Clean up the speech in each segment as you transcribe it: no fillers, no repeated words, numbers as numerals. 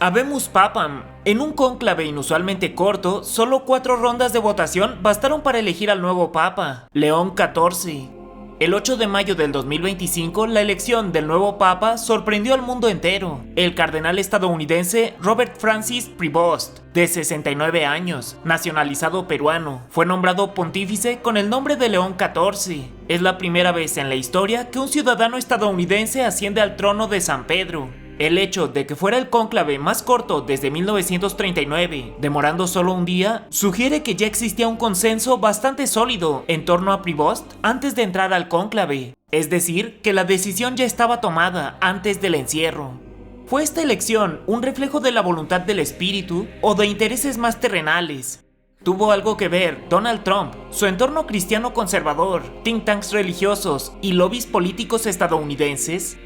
Habemus Papam. En un cónclave inusualmente corto, solo 4 rondas de votación bastaron para elegir al nuevo Papa, León XIV. El 8 de mayo del 2025, la elección del nuevo Papa sorprendió al mundo entero. El cardenal estadounidense Robert Francis Prevost, de 69 años, nacionalizado peruano, fue nombrado pontífice con el nombre de León XIV. Es la primera vez en la historia que un ciudadano estadounidense asciende al trono de San Pedro. El hecho de que fuera el cónclave más corto desde 1939, demorando solo un día, sugiere que ya existía un consenso bastante sólido en torno a Prevost antes de entrar al cónclave, es decir, que la decisión ya estaba tomada antes del encierro. ¿Fue esta elección un reflejo de la voluntad del espíritu o de intereses más terrenales? ¿Tuvo algo que ver Donald Trump, su entorno cristiano conservador, think tanks religiosos y lobbies políticos estadounidenses?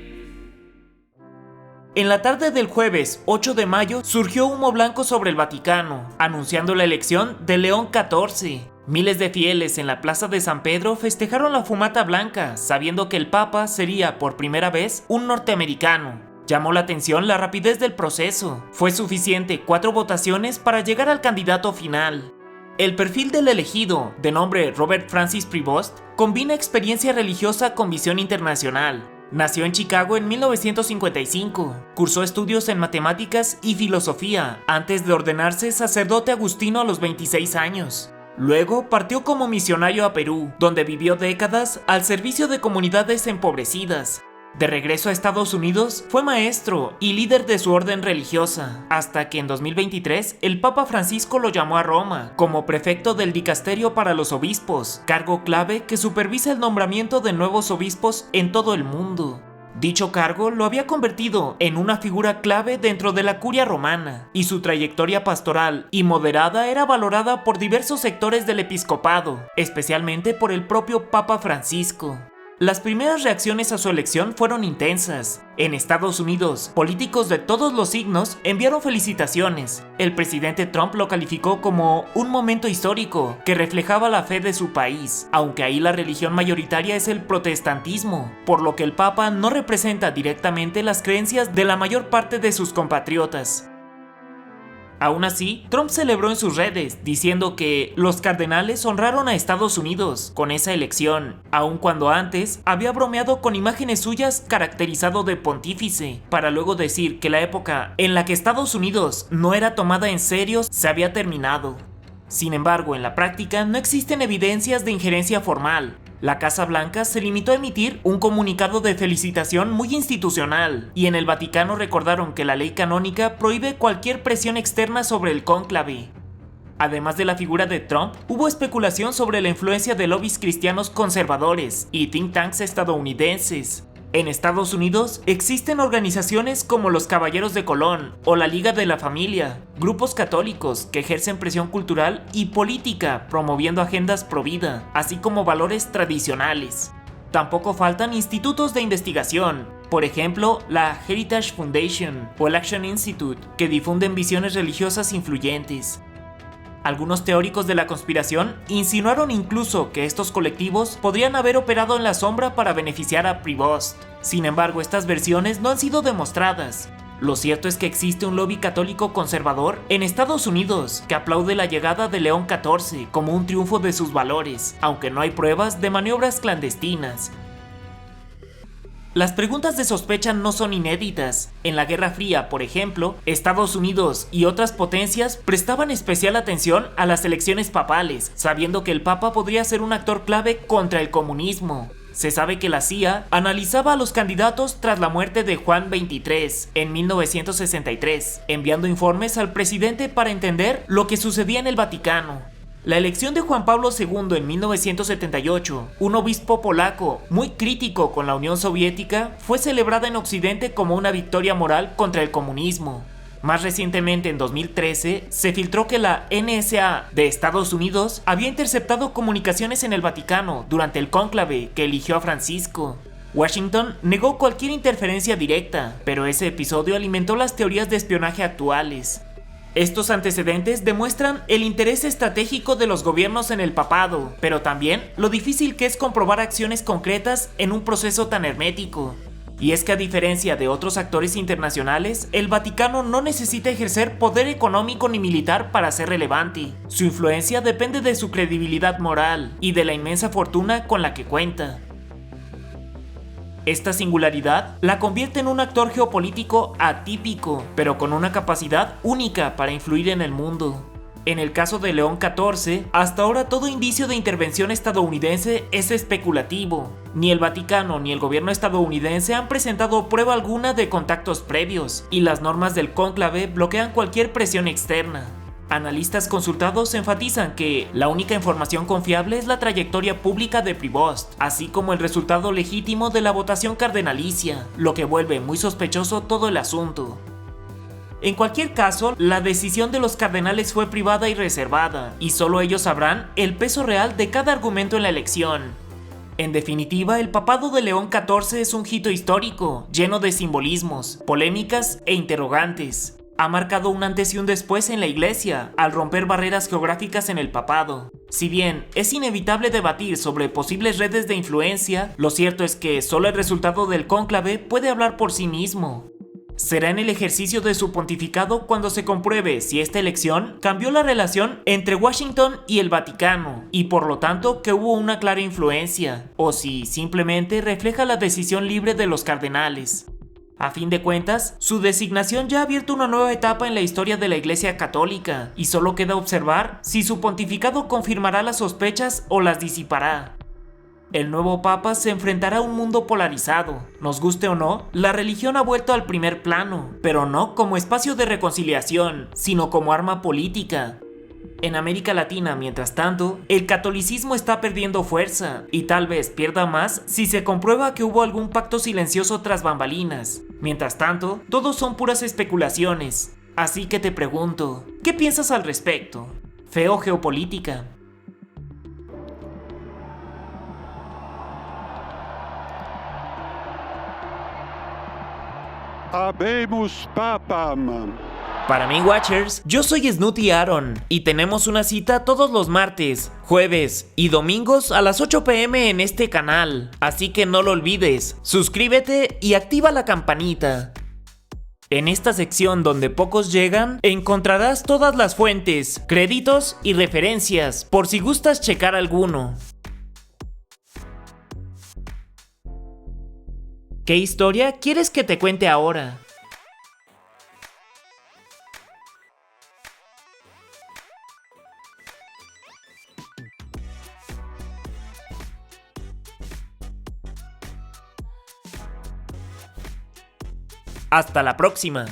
En la tarde del jueves 8 de mayo surgió humo blanco sobre el Vaticano, anunciando la elección de León XIV. Miles de fieles en la plaza de San Pedro festejaron la fumata blanca, sabiendo que el Papa sería por primera vez un norteamericano. Llamó la atención la rapidez del proceso. Fue suficiente 4 votaciones para llegar al candidato final. El perfil del elegido, de nombre Robert Francis Prevost, combina experiencia religiosa con visión internacional. Nació en Chicago en 1955, cursó estudios en matemáticas y filosofía antes de ordenarse sacerdote agustino a los 26 años. Luego partió como misionario a Perú, donde vivió décadas al servicio de comunidades empobrecidas. De regreso a Estados Unidos, fue maestro y líder de su orden religiosa, hasta que en 2023 el Papa Francisco lo llamó a Roma como prefecto del Dicasterio para los Obispos, cargo clave que supervisa el nombramiento de nuevos obispos en todo el mundo. Dicho cargo lo había convertido en una figura clave dentro de la curia romana, y su trayectoria pastoral y moderada era valorada por diversos sectores del episcopado, especialmente por el propio Papa Francisco. Las primeras reacciones a su elección fueron intensas. En Estados Unidos, políticos de todos los signos enviaron felicitaciones. El presidente Trump lo calificó como un momento histórico que reflejaba la fe de su país, aunque ahí la religión mayoritaria es el protestantismo, por lo que el Papa no representa directamente las creencias de la mayor parte de sus compatriotas. Aún así, Trump celebró en sus redes, diciendo que los cardenales honraron a Estados Unidos con esa elección, aun cuando antes había bromeado con imágenes suyas caracterizado de pontífice, para luego decir que la época en la que Estados Unidos no era tomada en serio se había terminado. Sin embargo, en la práctica no existen evidencias de injerencia formal. La Casa Blanca se limitó a emitir un comunicado de felicitación muy institucional, y en el Vaticano recordaron que la ley canónica prohíbe cualquier presión externa sobre el cónclave. Además de la figura de Trump, hubo especulación sobre la influencia de lobbies cristianos conservadores y think tanks estadounidenses. En Estados Unidos existen organizaciones como los Caballeros de Colón o la Liga de la Familia, grupos católicos que ejercen presión cultural y política promoviendo agendas pro vida, así como valores tradicionales. Tampoco faltan institutos de investigación, por ejemplo la Heritage Foundation o el Action Institute, que difunden visiones religiosas influyentes. Algunos teóricos de la conspiración insinuaron incluso que estos colectivos podrían haber operado en la sombra para beneficiar a Prevost. Sin embargo, estas versiones no han sido demostradas. Lo cierto es que existe un lobby católico conservador en Estados Unidos que aplaude la llegada de León XIV como un triunfo de sus valores, aunque no hay pruebas de maniobras clandestinas. Las preguntas de sospecha no son inéditas. En la Guerra Fría, por ejemplo, Estados Unidos y otras potencias prestaban especial atención a las elecciones papales, sabiendo que el Papa podría ser un actor clave contra el comunismo. Se sabe que la CIA analizaba a los candidatos tras la muerte de Juan XXIII en 1963, enviando informes al presidente para entender lo que sucedía en el Vaticano. La elección de Juan Pablo II en 1978, un obispo polaco muy crítico con la Unión Soviética, fue celebrada en Occidente como una victoria moral contra el comunismo. Más recientemente, en 2013, se filtró que la NSA de Estados Unidos había interceptado comunicaciones en el Vaticano durante el cónclave que eligió a Francisco. Washington negó cualquier interferencia directa, pero ese episodio alimentó las teorías de espionaje actuales. Estos antecedentes demuestran el interés estratégico de los gobiernos en el papado, pero también lo difícil que es comprobar acciones concretas en un proceso tan hermético. Y es que a diferencia de otros actores internacionales, el Vaticano no necesita ejercer poder económico ni militar para ser relevante. Su influencia depende de su credibilidad moral y de la inmensa fortuna con la que cuenta. Esta singularidad la convierte en un actor geopolítico atípico, pero con una capacidad única para influir en el mundo. En el caso de León XIV, hasta ahora todo indicio de intervención estadounidense es especulativo. Ni el Vaticano ni el gobierno estadounidense han presentado prueba alguna de contactos previos, y las normas del cónclave bloquean cualquier presión externa. Analistas consultados enfatizan que la única información confiable es la trayectoria pública de Prevost, así como el resultado legítimo de la votación cardenalicia, lo que vuelve muy sospechoso todo el asunto. En cualquier caso, la decisión de los cardenales fue privada y reservada, y solo ellos sabrán el peso real de cada argumento en la elección. En definitiva, el papado de León XIV es un hito histórico, lleno de simbolismos, polémicas e interrogantes. Ha marcado un antes y un después en la Iglesia, al romper barreras geográficas en el papado. Si bien es inevitable debatir sobre posibles redes de influencia, lo cierto es que solo el resultado del cónclave puede hablar por sí mismo. Será en el ejercicio de su pontificado cuando se compruebe si esta elección cambió la relación entre Washington y el Vaticano, y por lo tanto que hubo una clara influencia, o si simplemente refleja la decisión libre de los cardenales. A fin de cuentas, su designación ya ha abierto una nueva etapa en la historia de la Iglesia Católica, y solo queda observar si su pontificado confirmará las sospechas o las disipará. El nuevo papa se enfrentará a un mundo polarizado. Nos guste o no, la religión ha vuelto al primer plano, pero no como espacio de reconciliación, sino como arma política. En América Latina, mientras tanto, el catolicismo está perdiendo fuerza, y tal vez pierda más si se comprueba que hubo algún pacto silencioso tras bambalinas. Mientras tanto, todo son puras especulaciones. Así que te pregunto, ¿qué piensas al respecto? ¿Fe o geopolítica? Habemus papam. Para mí, Watchers, yo soy Snooty Aaron y tenemos una cita todos los martes, jueves y domingos a las 8 p.m. en este canal, así que no lo olvides, suscríbete y activa la campanita. En esta sección donde pocos llegan, encontrarás todas las fuentes, créditos y referencias, por si gustas checar alguno. ¿Qué historia quieres que te cuente ahora? Hasta la próxima.